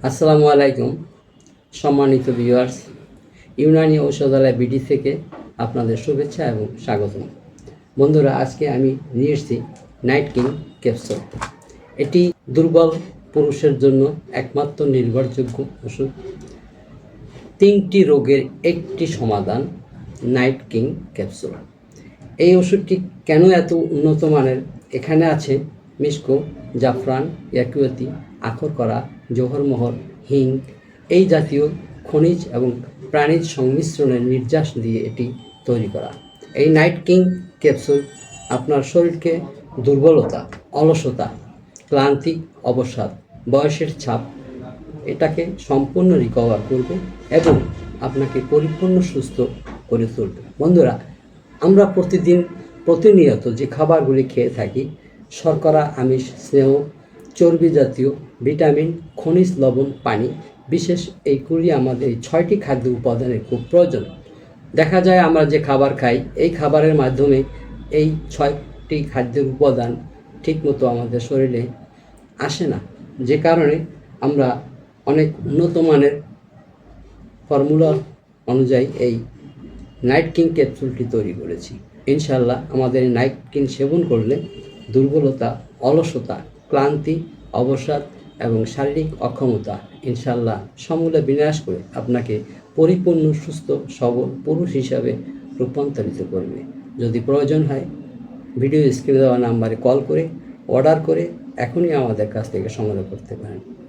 আসসালামু আলাইকুম সম্মানিত ভিউয়ার্স, ইউনানি ঔষধালয় বিডি থেকে আপনাদের শুভেচ্ছা এবং স্বাগতম। বন্ধুরা, আজকে আমি নিয়ে এসেছি নাইট কিং ক্যাপসুল। এটি দুর্বল পুরুষের জন্য একমাত্র নির্ভরযোগ্য ওষুধ। 3টি রোগের একটি সমাধান, নাইট কিং ক্যাপসুল। এই ওষুধটি কেন এত উন্নত মানের? এখানে আছে মিস্কো, জাফরান, ইয়াকুয়াতি, আখর করা, জোহরমোহর, হিং এই জাতীয় খনিজ এবং প্রাণীজ সংমিশ্রণের নির্যাস দিয়ে এটি তৈরি করা। এই নাইট কিং ক্যাপসুল আপনার শরীরকে দুর্বলতা, অলসতা, ক্লান্তি, অবসাদ, বয়সের ছাপ এটাকে সম্পূর্ণ রিকভার করবে এবং আপনাকে পরিপূর্ণ সুস্থ করে তুলবে। বন্ধুরা, আমরা প্রতিনিয়ত যে খাবারগুলি খেয়ে থাকি, শর্করা, আমিষ, স্নেহ, চর্বি জাতীয়, ভিটামিন, খনিজ লবণ, পানি, বিশেষ এইগুলি আমাদের এই 6টি খাদ্য উপাদানের খুব প্রয়োজন। দেখা যায় আমরা যে খাবার খাই, এই খাবারের মাধ্যমে এই 6টি খাদ্যের উপাদান ঠিকমতো আমাদের শরীরে আসে না, যে কারণে আমরা অনেক উন্নত মানের ফর্মুলা অনুযায়ী এই নাইট কিং ক্যাপসুলটি তৈরি করেছি। ইনশাল্লাহ আমাদের এই নাইট কিং সেবন করলে দুর্বলতা, অলসতা, ক্লান্তি, অবসাদ এবং শারীরিক অক্ষমতা ইনশাল্লাহ সমূলে বিনাশ করে আপনাকে পরিপূর্ণ সুস্থ সবল পুরুষ হিসাবে রূপান্তরিত করবে। যদি প্রয়োজন হয়, ভিডিও স্ক্রিনে দেওয়া নাম্বারে কল করে অর্ডার করে এখনই আমাদের কাছ থেকে সংগ্রহ করতে পারেন।